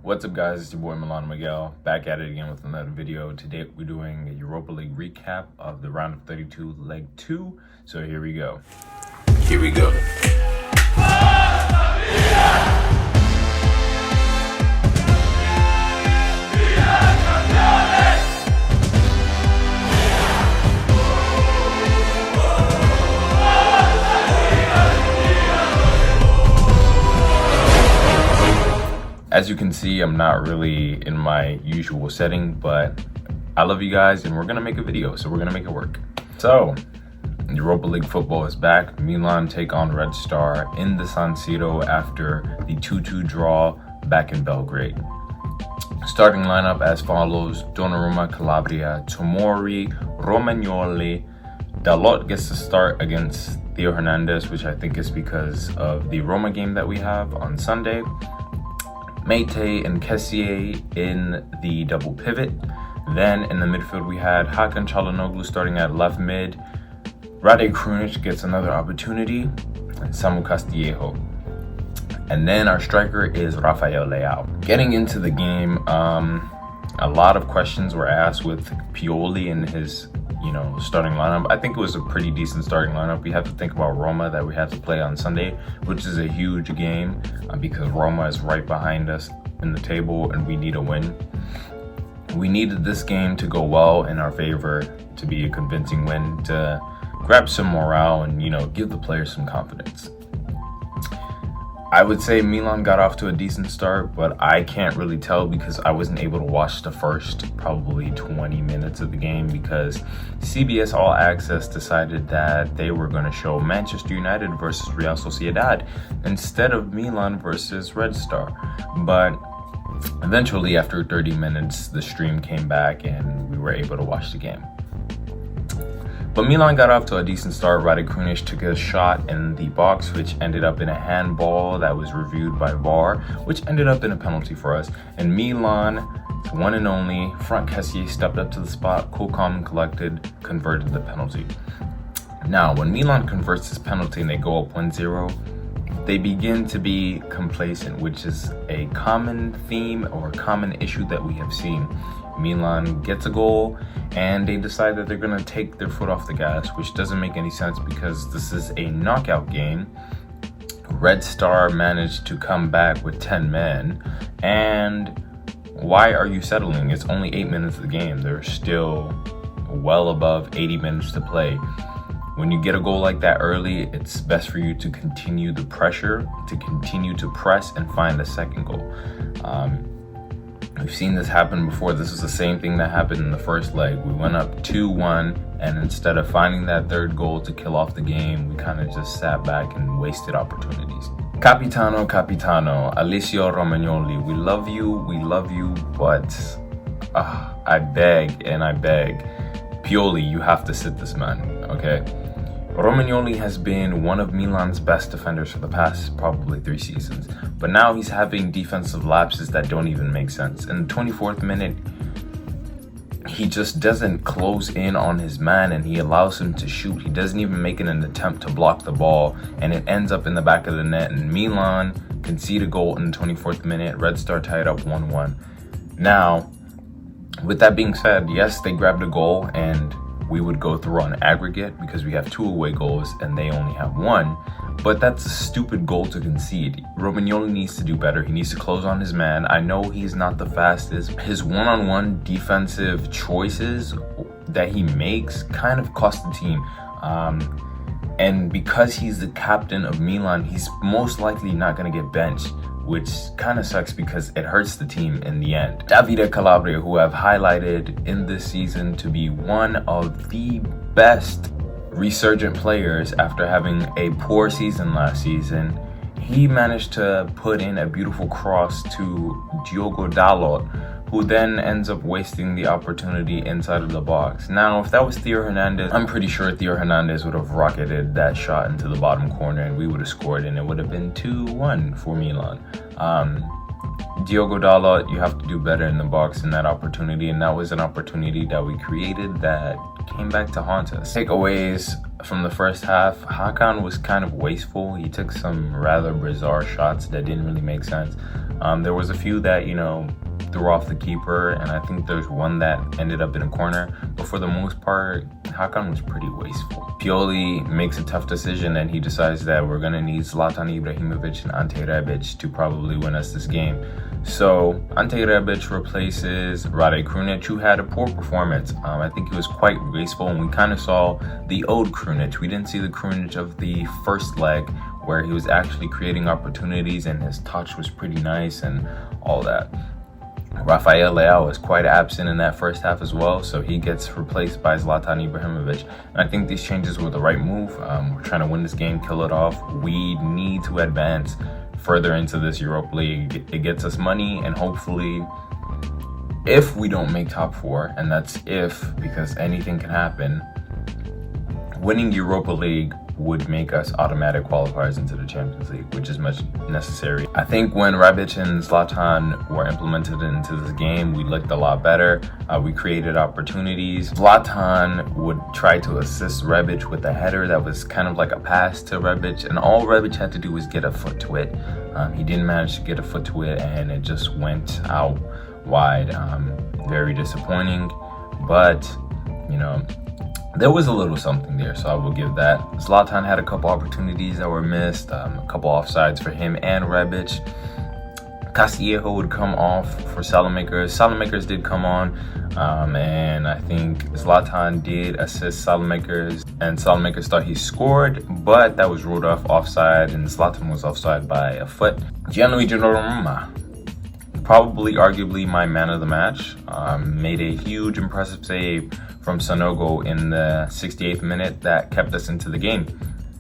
What's up, guys? It's your boy Milano Miguel, back at it again with another video. Today we're doing a Europa League recap of the round of 32 leg 2. So here we go. Here we go. As you can see, I'm not really in my usual setting, but I love you guys and we're gonna make a video, so we're gonna make it work. So, Europa League football is back. Milan take on Red Star in the San Siro after the 2-2 draw back in Belgrade. Starting lineup as follows: Donnarumma, Calabria, Tomori, Romagnoli. Dalot gets to start against Theo Hernandez, which I think is because of the Roma game that we have on Sunday. Meite and Kessié in the double pivot. Then in the midfield we had Hakan Çalhanoğlu starting at left mid. Rade Krunic gets another opportunity, and Samu Castillejo. And then our striker is Rafael Leao. Getting into the game, a lot of questions were asked with Pioli and his starting lineup. I think it was a pretty decent starting lineup. We have to think about Roma that we have to play on Sunday, which is a huge game because Roma is right behind us in the table and we need a win. We needed this game to go well in our favor, to be a convincing win, to grab some morale and give the players some confidence. I would say Milan got off to a decent start, but I can't really tell because I wasn't able to watch the first probably 20 minutes of the game because CBS All Access decided that they were going to show Manchester United versus Real Sociedad instead of Milan versus Red Star. But eventually, after 30 minutes, the stream came back and we were able to watch the game. But Milan got off to a decent start. Rade Krunic took a shot in the box, which ended up in a handball that was reviewed by VAR, which ended up in a penalty for us. And Milan, one and only, Franck Kessié stepped up to the spot, cool, calm, and collected, converted the penalty. Now, when Milan converts this penalty and they go up 1-0, they begin to be complacent, which is a common theme or common issue that we have seen. Milan gets a goal and they decide that they're going to take their foot off the gas, which doesn't make any sense because this is a knockout game. Red Star managed to come back with 10 men, and why are you settling? It's only 8 minutes of the game. There's still well above 80 minutes to play. When you get a goal like that early, it's best for you to continue the pressure, to continue to press and find the second goal. We've seen this happen before. This is the same thing that happened in the first leg. We went up 2-1, and instead of finding that third goal to kill off the game, we kind of just sat back and wasted opportunities. Capitano, Alessio Romagnoli, we love you, but I beg, Pioli, you have to sit this man, okay? Romagnoli has been one of Milan's best defenders for the past probably 3 seasons, but now he's having defensive lapses that don't even make sense. In the 24th minute, he just doesn't close in on his man and he allows him to shoot. He doesn't even make an attempt to block the ball, and it ends up in the back of the net, and Milan concede a goal in the 24th minute. Red Star tied up 1-1. Now, with that being said, yes, they grabbed a goal and we would go through on aggregate because we have 2 away goals and they only have 1, but that's a stupid goal to concede. Romagnoli needs to do better. He needs to close on his man. I know he's not the fastest. His one-on-one defensive choices that he makes kind of cost the team. And because he's the captain of Milan, he's most likely not going to get benched, which kind of sucks because it hurts the team in the end. Davide Calabria, who I've highlighted in this season to be one of the best resurgent players after having a poor season last season, he managed to put in a beautiful cross to Diogo Dalot, who then ends up wasting the opportunity inside of the box. Now, if that was Theo Hernandez, I'm pretty sure Theo Hernandez would have rocketed that shot into the bottom corner and we would have scored, and it would have been 2-1 for Milan. Diogo Dalot, you have to do better in the box in that opportunity, and that was an opportunity that we created that came back to haunt us. Takeaways from the first half: Hakan was kind of wasteful. He took some rather bizarre shots that didn't really make sense. There was a few that, threw off the keeper, and I think there's one that ended up in a corner. But for the most part, Hakan was pretty wasteful. Pioli makes a tough decision, and he decides that we're going to need Zlatan Ibrahimovic and Ante Rebic to probably win us this game. So Ante Rebic replaces Rade Krunic, who had a poor performance. I think he was quite wasteful, and we kind of saw the old Krunic. We didn't see the Krunic of the first leg, where he was actually creating opportunities and his touch was pretty nice and all that. Rafael Leao is quite absent in that first half as well, so he gets replaced by Zlatan Ibrahimovic. And I think these changes were the right move. We're trying to win this game, kill it off. We need to advance further into this Europa League. It gets us money, and hopefully, if we don't make top four, and that's if, because anything can happen, winning Europa League would make us automatic qualifiers into the Champions League, which is much necessary. I think when Rebic and Zlatan were implemented into this game, we looked a lot better. We created opportunities. Zlatan would try to assist Rebic with a header that was kind of like a pass to Rebic, and all Rebic had to do was get a foot to it. He didn't manage to get a foot to it, and it just went out wide. Very disappointing, but there was a little something there, so I will give that. Zlatan had a couple opportunities that were missed, a couple offsides for him and Rebic. Castillejo would come off for Salamakers. Salamakers did come on, and I think Zlatan did assist Salamakers, and Salamakers thought he scored, but that was ruled off offside, and Zlatan was offside by a foot. Gianluigi Donnarumma, probably arguably my man of the match, made a huge impressive save from Sanogo in the 68th minute that kept us into the game.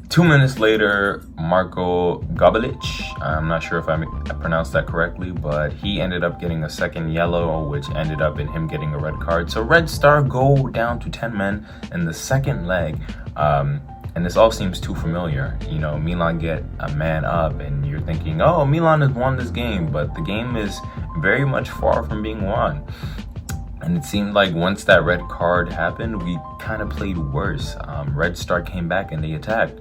2 minutes later, Marko Gabalic, I'm not sure if I pronounced that correctly, but he ended up getting a second yellow, which ended up in him getting a red card. So Red Star go down to 10 men in the second leg. And this all seems too familiar. Milan get a man up, and you're thinking, oh, Milan has won this game, but the game is very much far from being won. And it seemed like once that red card happened, we kind of played worse. Red Star came back and they attacked.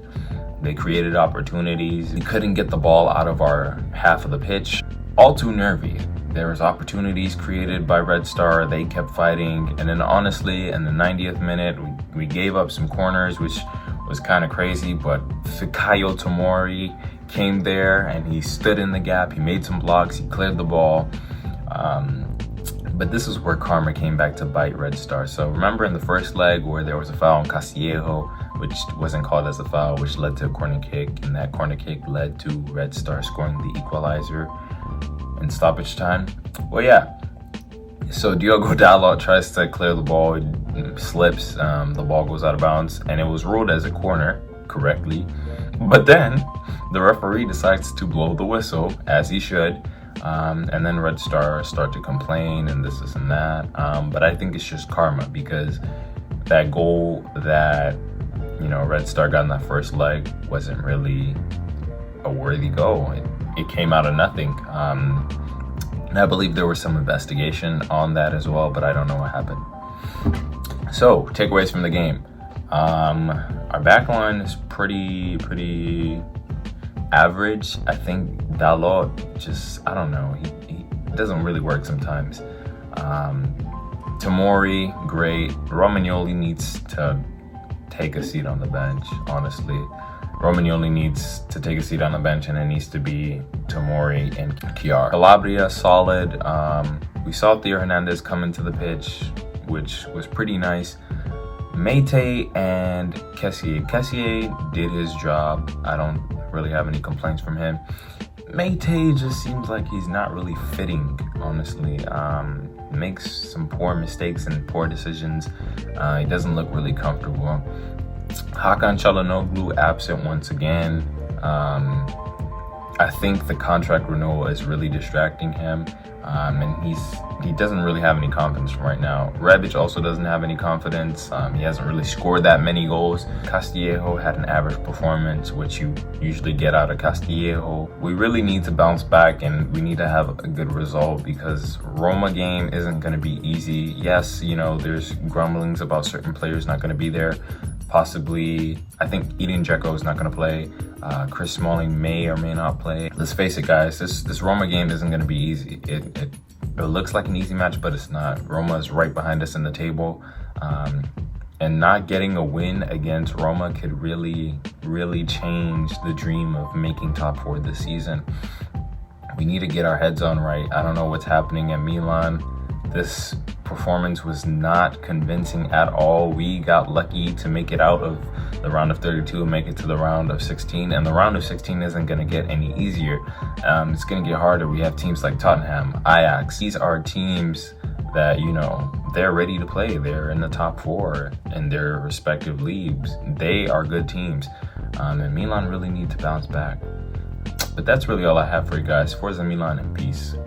They created opportunities. We couldn't get the ball out of our half of the pitch. All too nervy. There was opportunities created by Red Star. They kept fighting. And then honestly, in the 90th minute, we gave up some corners, which was kind of crazy. But Fikayo Tomori came there and he stood in the gap. He made some blocks. He cleared the ball. But this is where karma came back to bite Red Star. So remember in the first leg where there was a foul on Castillejo, which wasn't called as a foul, which led to a corner kick, and that corner kick led to Red Star scoring the equalizer in stoppage time? Well, yeah. So Diogo Dalot tries to clear the ball, it slips, the ball goes out of bounds, and it was ruled as a corner correctly. But then the referee decides to blow the whistle, as he should. And then Red Star start to complain and this and that. But I think it's just karma, because that goal that, Red Star got in that first leg wasn't really a worthy goal. It came out of nothing. And I believe there was some investigation on that as well, but I don't know what happened. So, takeaways from the game. Our back line is pretty average. I think Dalot just, I don't know, he doesn't really work sometimes. Tomori, great. Romagnoli needs to take a seat on the bench, honestly. Romagnoli needs to take a seat on the bench, and it needs to be Tomori and Kiar. Calabria, solid. We saw Theo Hernandez come into the pitch, which was pretty nice. Meite and Kessié did his job. I don't really have any complaints from him. Meite just seems like he's not really fitting, honestly. Makes some poor mistakes and poor decisions. He doesn't look really comfortable. Hakan Çalhanoğlu absent once again. I think the contract renewal is really distracting him, and he doesn't really have any confidence right now. Rebic also doesn't have any confidence. He hasn't really scored that many goals. Castillejo had an average performance, which you usually get out of Castillejo. We really need to bounce back, and we need to have a good result because Roma game isn't going to be easy. Yes, there's grumblings about certain players not going to be there. Possibly, I think Edin Dzeko is not going to play. Chris Smalling may or may not play. Let's face it, guys. This Roma game isn't going to be easy. It looks like an easy match, but it's not. Roma is right behind us in the table, and not getting a win against Roma could really, really change the dream of making top 4 this season. We need to get our heads on right. I don't know what's happening at Milan. This performance was not convincing at all. We got lucky to make it out of the round of 32 and make it to the round of 16, and the round of 16 isn't going to get any easier. It's going to get harder. We have teams like Tottenham, Ajax. These are teams that, they're ready to play. They're in the top 4 in their respective leagues. They are good teams, and Milan really need to bounce back. But that's really all I have for you guys. Forza Milan and peace.